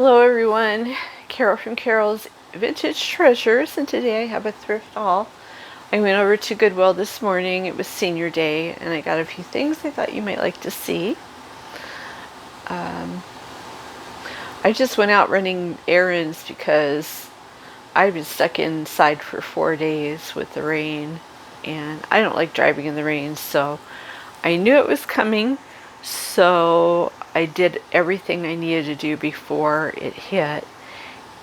Hello everyone, Carol from Carol's Vintage Treasures, and today I have a thrift haul. I went over to Goodwill this morning. It was senior day and I got a few things I thought you might like to see. I just went out running errands because I've been stuck inside for 4 days with the rain and I don't like driving in the rain, so I knew it was coming, so I did everything I needed to do before it hit.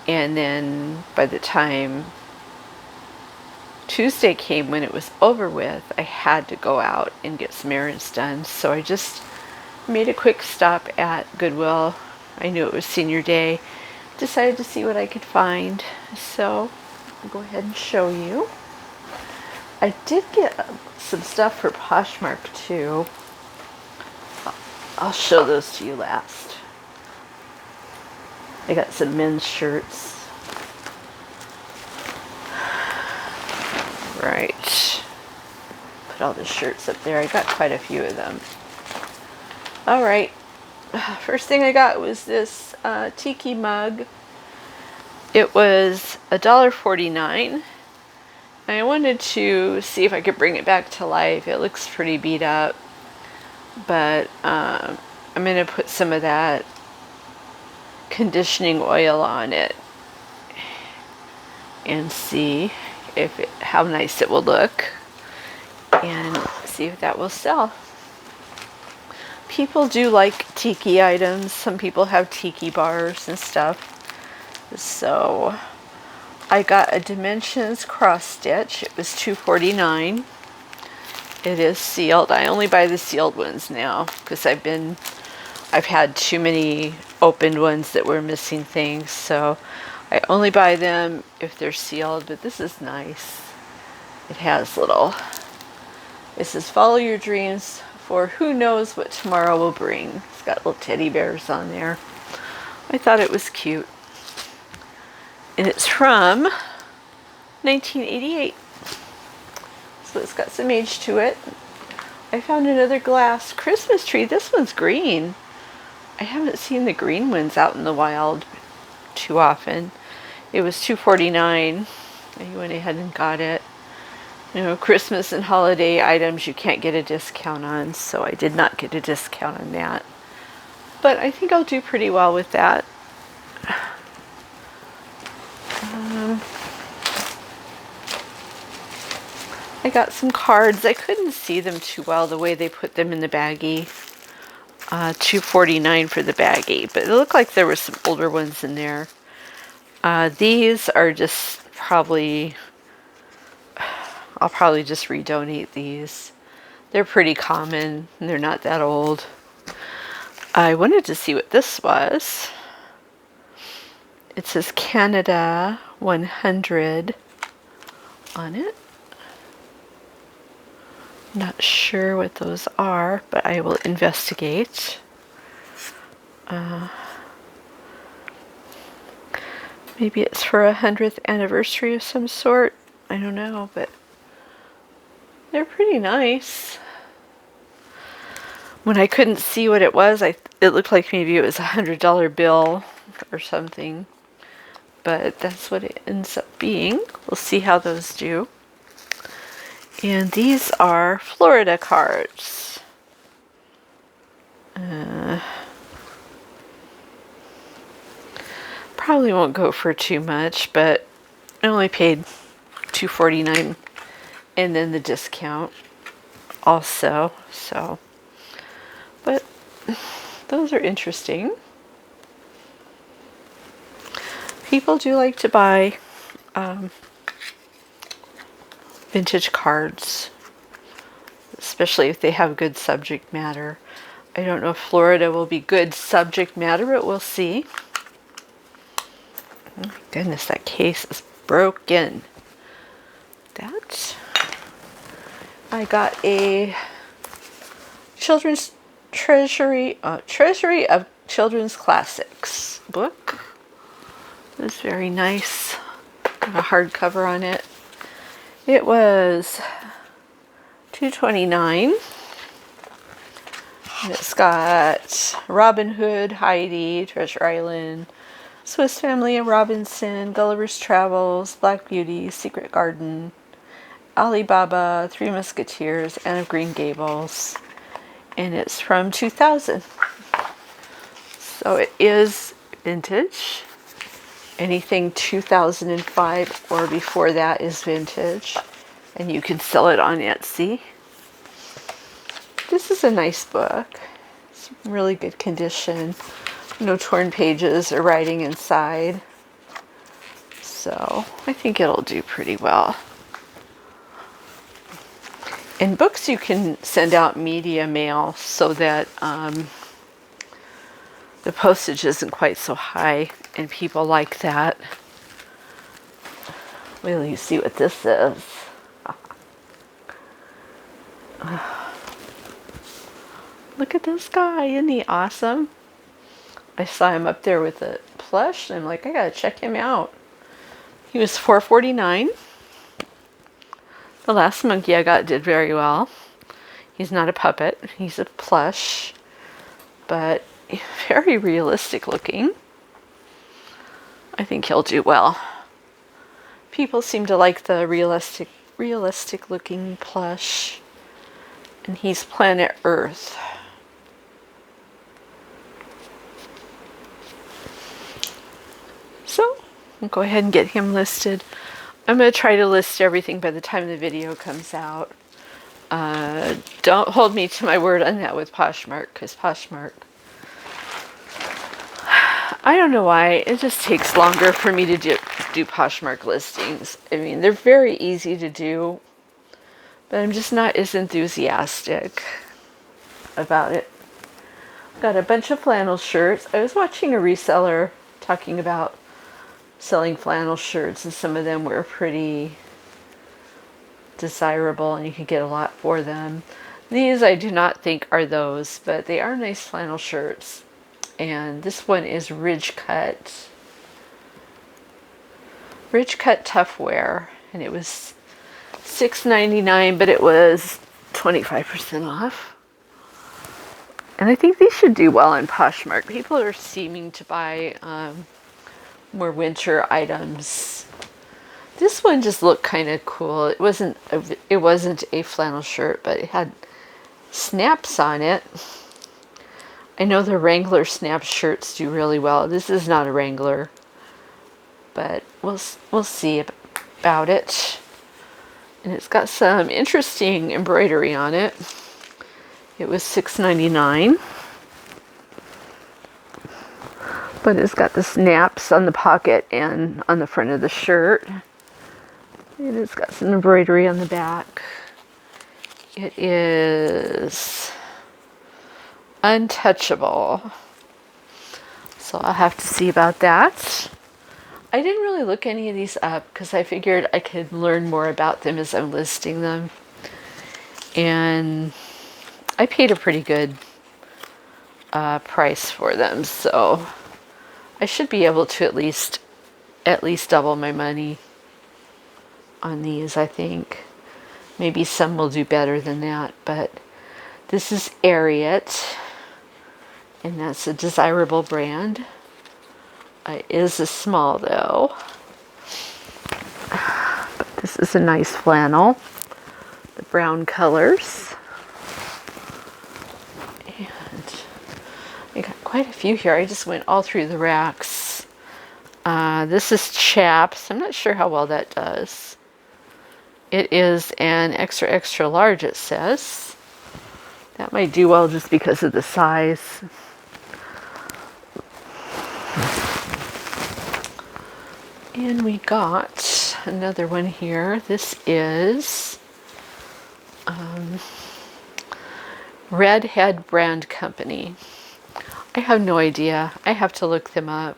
And then by the time Tuesday came, when it was over with, I had to go out and get some errands done. So I just made a quick stop at Goodwill. I knew it was senior day. Decided to see what I could find. So I'll go ahead and show you. I did get some stuff for Poshmark too. I'll show those to you last. I got some men's shirts. Right. Put all the shirts up there. I got quite a few of them. Alright. First thing I got was this tiki mug. It was $1.49. I wanted to see if I could bring it back to life. It looks pretty beat up. But I'm going to put some of that conditioning oil on it and see how nice it will look and see if that will sell. People do like tiki items. Some people have tiki bars and stuff. So I got a Dimensions cross stitch. It was $2.49. It is sealed. I only buy the sealed ones now because I've had too many opened ones that were missing things, so I only buy them if they're sealed. But this is nice. It has it says follow your dreams, for who knows what tomorrow will bring. It's got little teddy bears on there. I thought it was cute. And it's from 1988. So it's got some age to it. I found another glass Christmas tree. This one's green. I haven't seen the green ones out in the wild too often. It was $2.49. I went ahead and got it. You know, Christmas and holiday items you can't get a discount on, so I did not get a discount on that. But I think I'll do pretty well with that. I got some cards. I couldn't see them too well the way they put them in the baggie. $2.49 for the baggie, but it looked like there were some older ones in there. These are just I'll probably just redonate these. They're pretty common and they're not that old. I wanted to see what this was. It says Canada 100 on it. Not sure what those are, but I will investigate. Maybe it's for a 100th anniversary of some sort. I don't know, but they're pretty nice. When I couldn't see what it was, it looked like maybe it was a $100 bill or something. But that's what it ends up being. We'll see how those do. And these are Florida cards. Probably won't go for too much, but I only paid $2.49 and then the discount also. So, but those are interesting. People do like to buy vintage cards, especially if they have good subject matter. I don't know if Florida will be good subject matter, but we'll see. Oh my goodness, that case is broken. I got a children's treasury of children's classics book. It's very nice. Got a hardcover on it. It was $2.29. And it's got Robin Hood, Heidi, Treasure Island, Swiss Family of Robinson, Gulliver's Travels, Black Beauty, Secret Garden, Alibaba, Three Musketeers, Anne of Green Gables. And it's from 2000. So it is vintage. Anything 2005 or before that is vintage. And you can sell it on Etsy. This is a nice book. It's in really good condition. No torn pages or writing inside. So I think it'll do pretty well. In books you can send out media mail so that the postage isn't quite so high, and people like that. Wait till you see what this is. Look at this guy, isn't he awesome? I saw him up there with a plush, and I'm like, I gotta check him out. He was $4.49. The last monkey I got did very well. He's not a puppet, he's a plush, but very realistic looking. I think he'll do well. People seem to like the realistic looking plush. And he's Planet Earth. So, I'll go ahead and get him listed. I'm going to try to list everything by the time the video comes out. Don't hold me to my word on that with Poshmark, because Poshmark, I don't know why, it just takes longer for me to do Poshmark listings. I mean, they're very easy to do, but I'm just not as enthusiastic about it. Got a bunch of flannel shirts. I was watching a reseller talking about selling flannel shirts, and some of them were pretty desirable and you could get a lot for them. These I do not think are those, but they are nice flannel shirts. And this one is Ridge Cut Tough Wear, and it was $6.99, but it was 25% off. And I think these should do well on Poshmark. People are seeming to buy more winter items. This one just looked kind of cool. It wasn't a flannel shirt, but it had snaps on it. I know the Wrangler snap shirts do really well. This is not a Wrangler, but we'll see about it. And it's got some interesting embroidery on it. It was $6.99, but it's got the snaps on the pocket and on the front of the shirt. And it's got some embroidery on the back. It is untouchable, so I'll have to see about that. I didn't really look any of these up because I figured I could learn more about them as I'm listing them, and I paid a pretty good price for them, so I should be able to at least double my money on these. I think maybe some will do better than that, but this is Ariat, and that's a desirable brand. It is a small though, but this is a nice flannel, the brown colors. And I got quite a few here. I just went all through the racks. This is Chaps. I'm not sure how well that does. It is an extra, extra large, it says. That might do well just because of the size. And we got another one here. This is Redhead Brand Company. I have no idea. I have to look them up.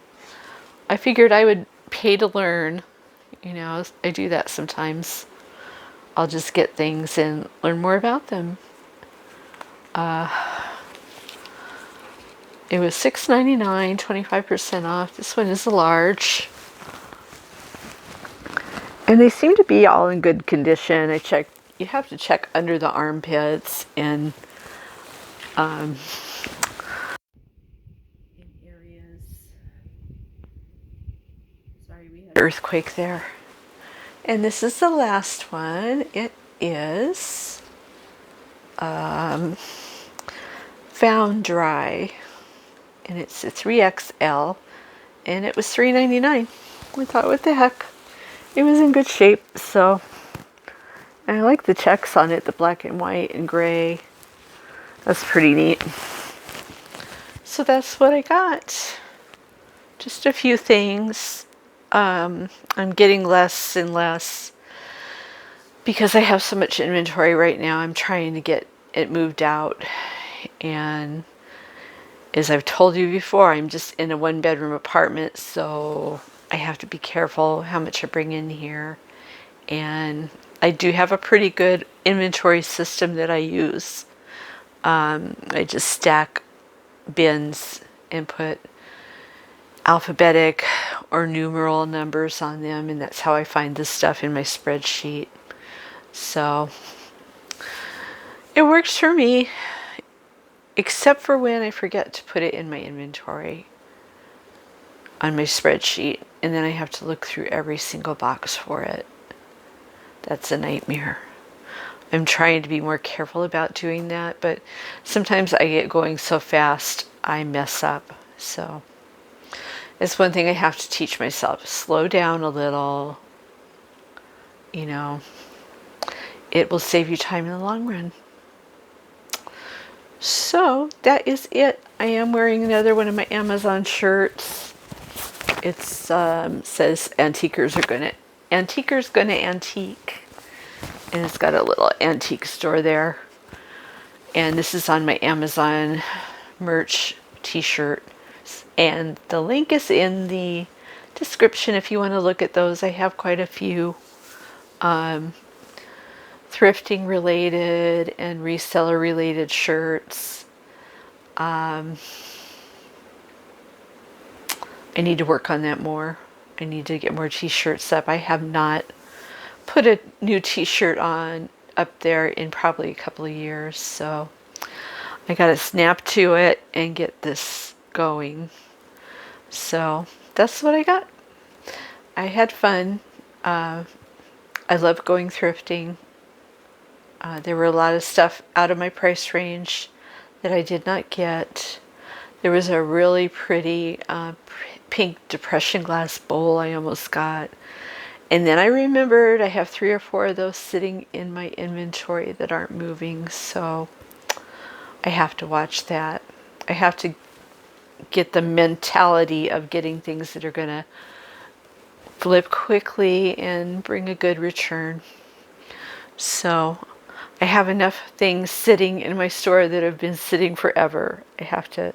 I figured I would pay to learn. You know, I do that sometimes. I'll just get things and learn more about them. It was $6.99, 25% off. This one is a large. And they seem to be all in good condition. I checked. You have to check under the armpits and in areas earthquake there. And this is the last one. It is Found Dry, and it's a 3XL, and it was $3.99. I thought, what the heck? It was in good shape, so. And I like the checks on it, the black and white and gray. That's pretty neat. So that's what I got. Just a few things. I'm getting less and less because I have so much inventory right now. I'm trying to get it moved out. And as I've told you before, I'm just in a 1-bedroom apartment, so I have to be careful how much I bring in here. And I do have a pretty good inventory system that I use. I just stack bins and put alphabetic or numeral numbers on them, and that's how I find this stuff in my spreadsheet. So it works for me, except for when I forget to put it in my inventory on my spreadsheet, and then I have to look through every single box for it. That's a nightmare. I'm trying to be more careful about doing that, but sometimes I get going so fast I mess up. So it's one thing I have to teach myself. Slow down a little. You know, it will save you time in the long run. So that is it. I am wearing another one of my Amazon shirts. It says antiquers gonna antique. And it's got a little antique store there. And this is on my Amazon merch t-shirt. And the link is in the description if you want to look at those. I have quite a few thrifting related and reseller related shirts. I need to work on that more. I need to get more t-shirts up. I have not put a new t-shirt on up there in probably a couple of years, so I gotta snap to it and get this going. So that's what I got. I had fun. I love going thrifting. There were a lot of stuff out of my price range that I did not get. There was a really pretty pink depression glass bowl I almost got. And then I remembered I have 3 or 4 of those sitting in my inventory that aren't moving, so I have to watch that. I have to get the mentality of getting things that are going to flip quickly and bring a good return. So I have enough things sitting in my store that have been sitting forever. I have to,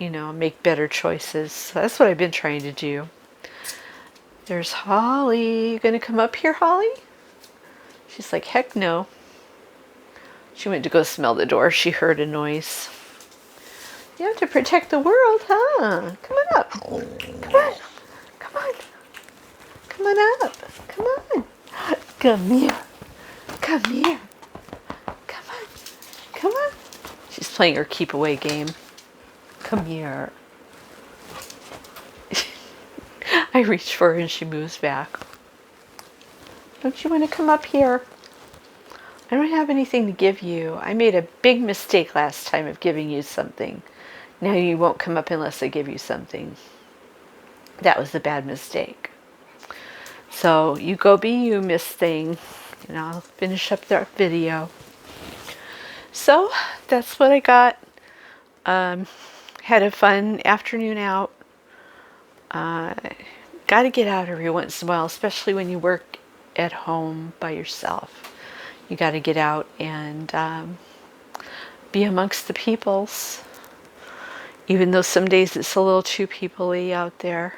make better choices. So that's what I've been trying to do. There's Holly. You gonna come up here, Holly? She's like, heck no. She went to go smell the door. She heard a noise. You have to protect the world, huh? Come on up. Come on. Come on. Come on up. Come on. Come here. Come here. Come on. Come on. She's playing her keep away game. Come here. I reach for her and she moves back. Don't you want to come up here? I don't have anything to give you. I made a big mistake last time of giving you something. Now you won't come up unless I give you something. That was a bad mistake. So you go be you, Miss Thing, and I'll finish up the video. So that's what I got. Had a fun afternoon out. Got to get out every once in a while, especially when you work at home by yourself. You got to get out and be amongst the peoples, even though some days it's a little too people-y out there.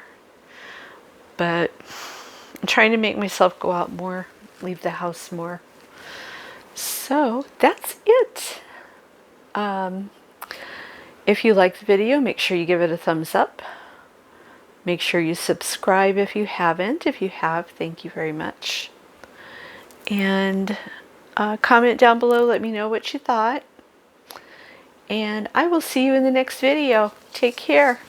But I'm trying to make myself go out more, leave the house more. So that's it. If you like the video, make sure you give it a thumbs up. Make sure you subscribe if you haven't. If you have, thank you very much. And comment down below, let me know what you thought. And I will see you in the next video. Take care.